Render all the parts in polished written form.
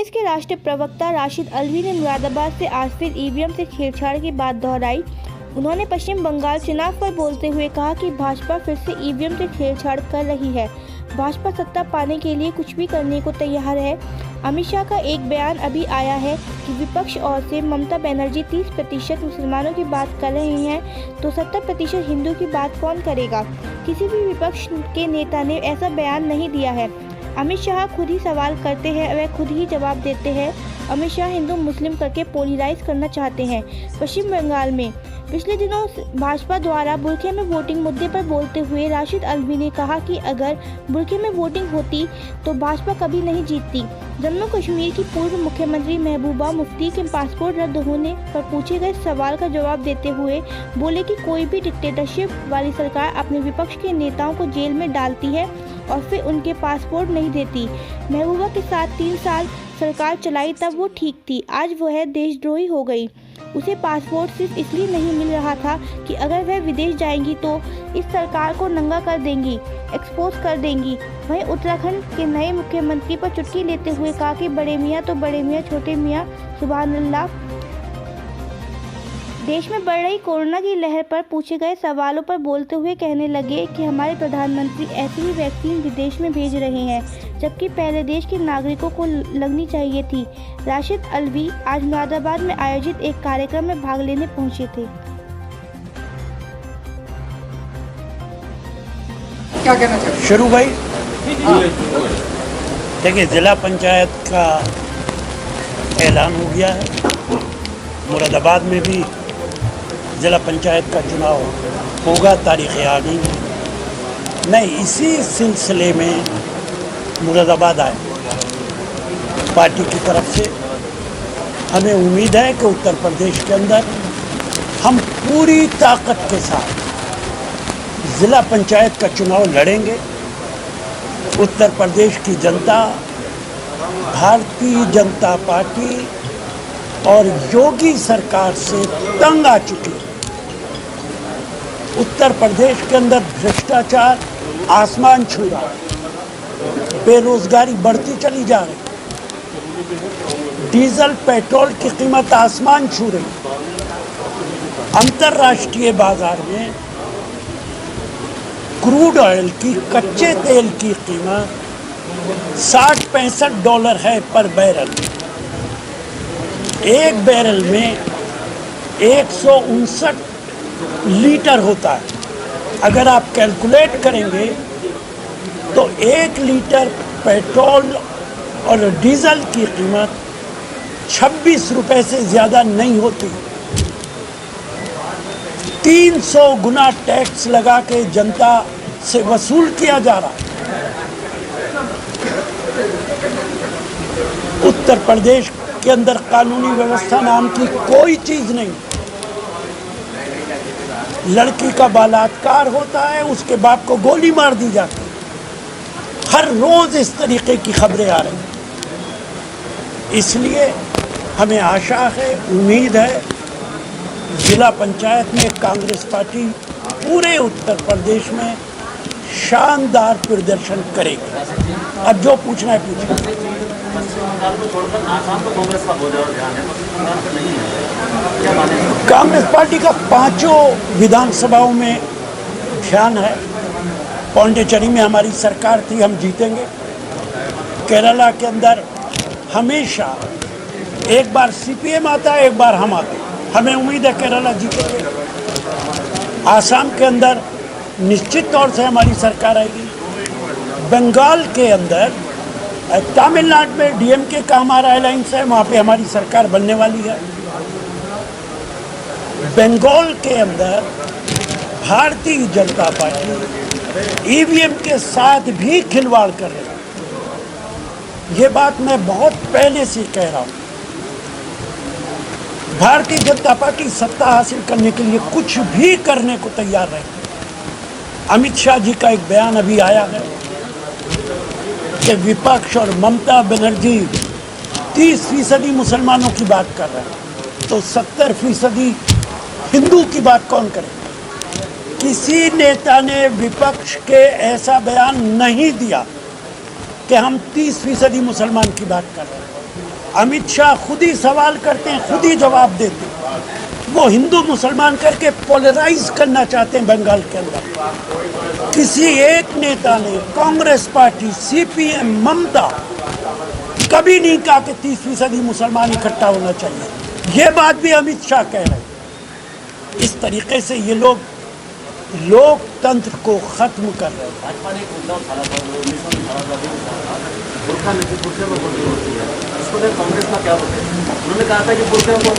कांग्रेस के राष्ट्रीय प्रवक्ता राशिद अल्वी ने मुरादाबाद से आज फिर ईवीएम से छेड़छाड़ की बात दोहराई। उन्होंने पश्चिम बंगाल चुनाव पर बोलते हुए कहा कि भाजपा फिर से ईवीएम से छेड़छाड़ कर रही है। भाजपा सत्ता पाने के लिए कुछ भी करने को तैयार है। अमित शाह का एक बयान अभी आया है कि विपक्ष ओर से ममता बनर्जी 30% मुसलमानों की बात कर रहे हैं तो 70% हिंदू की बात कौन करेगा। किसी भी विपक्ष के नेता ने ऐसा बयान नहीं दिया है। अमित शाह खुद ही सवाल करते हैं, वह खुद ही जवाब देते हैं। अमित शाह हिंदू मुस्लिम करके पोलराइज करना चाहते हैं। पश्चिम बंगाल में पिछले दिनों भाजपा द्वारा बुरखे में वोटिंग मुद्दे पर बोलते हुए राशिद अल्वी ने कहा कि अगर बुरखे में वोटिंग होती तो भाजपा कभी नहीं जीतती। जम्मू कश्मीर की पूर्व मुख्यमंत्री महबूबा मुफ्ती के पासपोर्ट रद्द होने पर पूछे गए सवाल का जवाब देते हुए बोले कि कोई भी डिक्टेटरशिप वाली सरकार अपने विपक्ष के नेताओं को जेल में डालती है और फिर उनके पासपोर्ट नहीं देती। महबूबा के साथ 3 साल सरकार चलाई तब वो ठीक थी, आज वह देशद्रोही हो गई। उसे पासपोर्ट सिर्फ इसलिए नहीं मिल रहा था कि अगर वह विदेश जाएंगी तो इस सरकार को नंगा कर देंगी, एक्सपोज कर देंगी। वहीं उत्तराखंड के नए मुख्यमंत्री पर चुटकी लेते हुए कहा कि बड़े मियाँ तो बड़े मियाँ, छोटे मियाँ सुभान अल्लाह। देश में बढ़ रही कोरोना की लहर पर पूछे गए सवालों पर बोलते हुए कहने लगे कि हमारे प्रधानमंत्री ऐसी ही वैक्सीन विदेश में भेज रहे हैं जबकि पहले देश के नागरिकों को लगनी चाहिए थी। राशिद अल्वी आज मुरादाबाद में आयोजित एक कार्यक्रम में भाग लेने पहुंचे थे। क्या कहना चाहिए? शुरू भाई देखिए, जिला पंचायत का ऐलान हो गया है। मुरादाबाद में भी जिला पंचायत का चुनाव होगा, तारीखें आ गई। नहीं, इसी सिलसिले में मुरादाबाद आए पार्टी की तरफ से। हमें उम्मीद है कि उत्तर प्रदेश के अंदर हम पूरी ताकत के साथ जिला पंचायत का चुनाव लड़ेंगे। उत्तर प्रदेश की जनता भारतीय जनता पार्टी और योगी सरकार से तंग आ चुकी है। उत्तर प्रदेश के अंदर भ्रष्टाचार आसमान छू रहा है, बेरोजगारी बढ़ती चली जा रही है, डीजल पेट्रोल की कीमत आसमान छू रही है। अंतर्राष्ट्रीय बाजार में क्रूड ऑयल की, कच्चे तेल की कीमत $60-65 है पर बैरल। एक बैरल में 159 लीटर होता है। अगर आप कैलकुलेट करेंगे तो 1 लीटर पेट्रोल और डीजल की कीमत 26 रुपए से ज़्यादा नहीं होती। 300 गुना टैक्स लगा के जनता से वसूल किया जा रहा है। उत्तर प्रदेश के अंदर कानूनी व्यवस्था नाम की कोई चीज नहीं। लड़की का बलात्कार होता है, उसके बाप को गोली मार दी जाती है। हर रोज इस तरीके की खबरें आ रही हैं। इसलिए हमें आशा है, उम्मीद है, जिला पंचायत में कांग्रेस पार्टी पूरे उत्तर प्रदेश में शानदार प्रदर्शन करेगी। अब जो पूछना है पूछिए। कांग्रेस पार्टी का 5 विधानसभाओं में ध्यान है। पौंडीचेरी में हमारी सरकार थी, हम जीतेंगे। केरला के अंदर हमेशा एक बार सीपीएम आता है, एक बार हम आते हैं। हमें उम्मीद है केरला जीतेंगे। आसाम के अंदर निश्चित तौर से हमारी सरकार आएगी। बंगाल के अंदर, तमिलनाडु में डीएमके का हमारा अलायंस है, वहाँ पे हमारी सरकार बनने वाली है। बंगाल के अंदर भारतीय जनता पार्टी ईवीएम के साथ भी खिलवाड़ कर रही है। ये बात मैं बहुत पहले से कह रहा हूँ। भारतीय जनता पार्टी सत्ता हासिल करने के लिए कुछ भी करने को तैयार है। अमित शाह जी का एक बयान अभी आया है कि विपक्ष और ममता बनर्जी 30% मुसलमानों की बात कर रहे हैं तो 70% हिंदू की बात कौन करे। किसी नेता ने विपक्ष के ऐसा बयान नहीं दिया कि हम 30% मुसलमान की बात कर रहे हैं। अमित शाह खुद ही सवाल करते हैं, खुद ही जवाब देते हैं। वो हिंदू मुसलमान करके पोलराइज करना चाहते हैं बंगाल के अंदर। किसी एक नेता ने, कांग्रेस पार्टी, सीपीएम, ममता, कभी नहीं कहा कि 30% मुसलमान इकट्ठा होना चाहिए। ये बात भी अमित शाह कह रहे हैं। इस तरीके से ये लोग लोकतंत्र को खत्म कर रहे हैं। भाजपा ने एक मुद्दा उठाया था, 1918 बुर्खा नीति, बुर्खे में वोटिंग होती है, इसको लेकर कांग्रेस का क्या बोलते हैं? उन्होंने कहा था कि बुर्खे में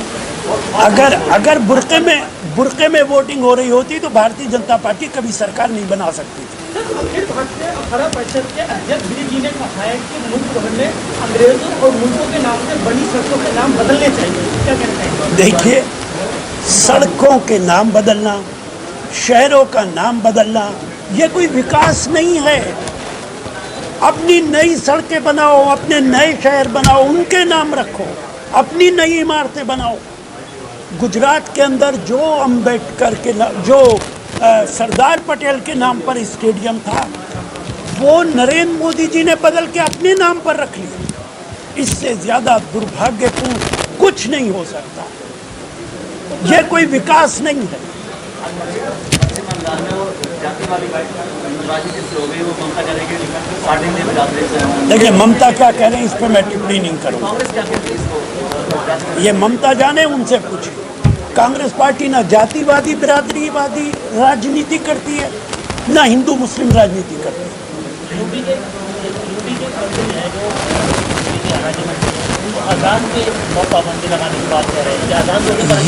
अगर बुर्के में वोटिंग हो रही होती तो भारतीय जनता पार्टी कभी सरकार नहीं बना सकती थी। अखिल भारतीय अखाड़ा परिषद के अध्यक्ष गिरिश जी ने कहा है कि मुल्क भर में अंग्रेजों और मुल्कों के नाम से बड़ी सड़कों के नाम बदलने चाहिए, क्या कहना चाहिए? देखिए, सड़कों के नाम बदलना, शहरों का नाम बदलना, ये कोई विकास नहीं है। अपनी नई सड़कें बनाओ, अपने नए शहर बनाओ, उनके नाम रखो, अपनी नई इमारतें बनाओ। गुजरात के अंदर जो अम्बेडकर के जो सरदार पटेल के नाम पर स्टेडियम था, वो नरेंद्र मोदी जी ने बदल के अपने नाम पर रख लिया। इससे ज़्यादा दुर्भाग्यपूर्ण कुछ नहीं हो सकता। यह कोई विकास नहीं है। देखिए, ममता क्या कह रहे हैं इस पर मैं टिप्पणी नहीं करूँगा। ये ममता जाने, उनसे पूछिए। कांग्रेस पार्टी ना जातिवादी बिरादरीवादी राजनीति करती है, ना हिंदू मुस्लिम राजनीति करती है।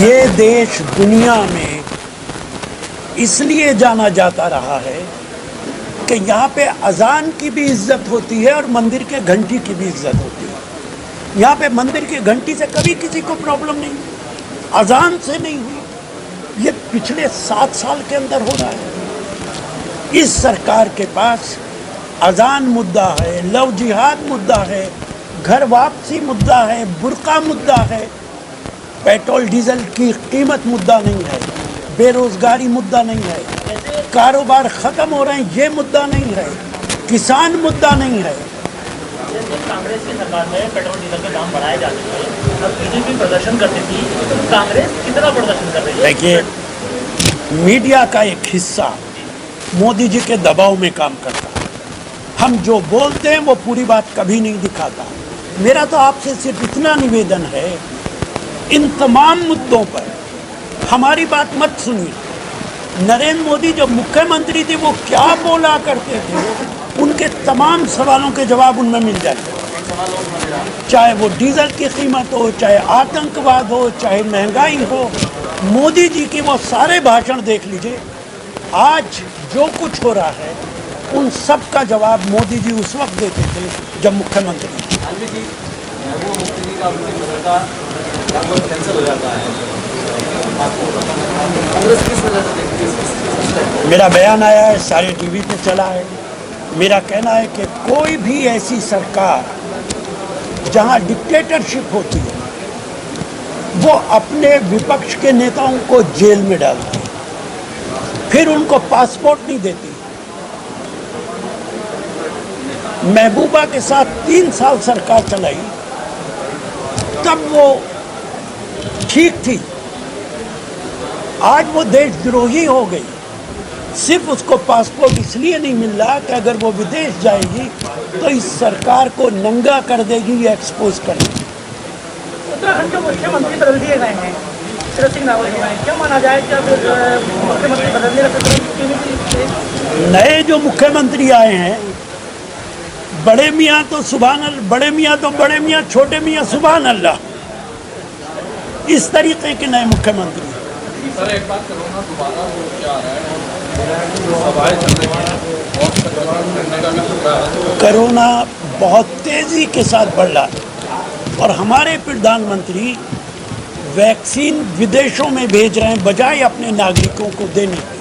ये देश दुनिया में इसलिए जाना जाता रहा है कि यहाँ पे अजान की भी इज्जत होती है और मंदिर के घंटी की भी इज्जत होती है। यहाँ पे मंदिर की घंटी से कभी किसी को प्रॉब्लम नहीं, अजान से नहीं हुई। ये पिछले 7 साल के अंदर हो रहा है। इस सरकार के पास अजान मुद्दा है, लव जिहाद मुद्दा है, घर वापसी मुद्दा है, बुर्का मुद्दा है, पेट्रोल डीजल की कीमत मुद्दा नहीं है, बेरोजगारी मुद्दा नहीं है, कारोबार खत्म हो रहे हैं ये मुद्दा नहीं है, किसान मुद्दा नहीं है। कांग्रेस की सरकार में पेट्रोल डीजल के दाम बढ़ाए जाते थे और बीजेपी प्रदर्शन करती थी, तो कांग्रेस कितना प्रदर्शन कर रही है? देखिए, मीडिया का एक हिस्सा मोदी जी के दबाव में काम करता है। हम जो बोलते हैं वो पूरी बात कभी नहीं दिखाता। मेरा तो आपसे सिर्फ इतना निवेदन है, इन तमाम मुद्दों पर हमारी बात मत सुनिए। नरेंद्र मोदी जब मुख्यमंत्री थे वो क्या बोला करते थे, उनके तमाम सवालों के जवाब उनमें मिल जाएंगे। चाहे वो डीजल की कीमत हो, चाहे आतंकवाद हो, चाहे महंगाई हो, मोदी जी की वो सारे भाषण देख लीजिए। आज जो कुछ हो रहा है उन सब का जवाब मोदी जी उस वक्त देते थे जब मुख्यमंत्री थे। मेरा बयान आया है, सारे टीवी पे चला है। मेरा कहना है कि कोई भी ऐसी सरकार जहां डिक्टेटरशिप होती है वो अपने विपक्ष के नेताओं को जेल में डालती है, फिर उनको पासपोर्ट नहीं देती। महबूबा के साथ 3 साल सरकार चलाई, तब वो ठीक थी। आज वो देशद्रोही हो गई। सिर्फ उसको पासपोर्ट इसलिए नहीं मिल रहा कि अगर वो विदेश जाएगी तो इस सरकार को नंगा कर देगी या एक्सपोज कर देगी। उत्तराखंड के मुख्यमंत्री बदल दिए गए हैं, तीरथ सिंह रावत हो गए, क्या माना जाए कि अब मुख्यमंत्री बदलने लगे? नए जो मुख्यमंत्री आए हैं, बड़े मियाँ तो सुभान अल्लाह, बड़े मियाँ तो बड़े मियाँ, छोटे मियाँ सुभान अल्लाह, इस तरीके के नए मुख्यमंत्री। सर, एक बात करो ना, दोबारा वो क्या आ रहा है, कोरोना बहुत तेजी के साथ बढ़ रहा है और हमारे प्रधानमंत्री वैक्सीन विदेशों में भेज रहे हैं बजाय अपने नागरिकों को देने के।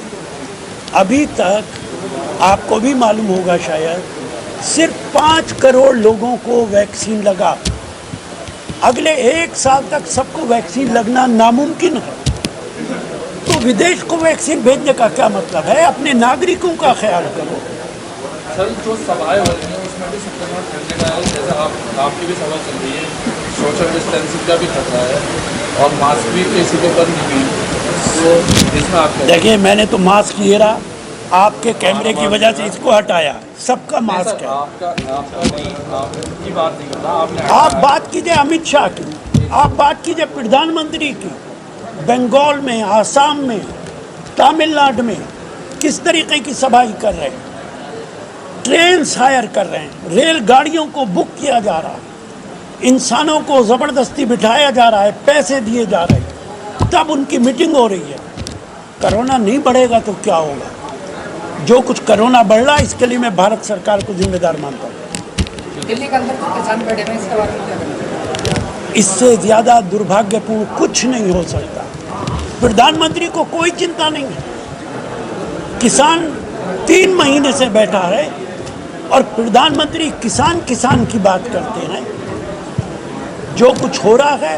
अभी तक आपको भी मालूम होगा शायद, सिर्फ 5 करोड़ लोगों को वैक्सीन लगा। अगले 1 साल तक सबको वैक्सीन लगना नामुमकिन है। तो विदेश को वैक्सीन भेजने का क्या मतलब है? अपने नागरिकों का ख्याल करो। सर, जो सभाएं हो रही हैं में भी संक्रमण फैलने का है, जैसे आपकी भी सभा चल रही है, सोशल डिस्टेंसिंग का भी खतरा है और मास्क भी किसी को बंद नहीं है, तो इसमें आप देखिए, मैंने तो मास्क ये रहा, आपके कैमरे की वजह से इसको हटाया, सबका मास्क है। आपका नहीं, आपकी बात नहीं कर रहा, आपने आप बात कीजिए अमित शाह की, आप बात कीजिए प्रधानमंत्री की। बंगाल में, आसाम में, तमिलनाडु में किस तरीके की सभाएं कर रहे हैं, ट्रेन हायर कर रहे हैं, रेलगाड़ियों को बुक किया जा रहा है, इंसानों को ज़बरदस्ती बिठाया जा रहा है, पैसे दिए जा रहे हैं, तब उनकी मीटिंग हो रही है। कोरोना नहीं बढ़ेगा तो क्या होगा? जो कुछ कोरोना बढ़ रहा है, इसके लिए मैं भारत सरकार को जिम्मेदार मानता हूँ। दिल्ली के अंदर किसान बैठे हैं, इसके बारे में क्या करें? इससे ज़्यादा दुर्भाग्यपूर्ण कुछ नहीं हो सकता। प्रधानमंत्री को कोई चिंता नहीं है। किसान 3 महीने से बैठा है और प्रधानमंत्री किसान की बात करते हैं। जो कुछ हो रहा है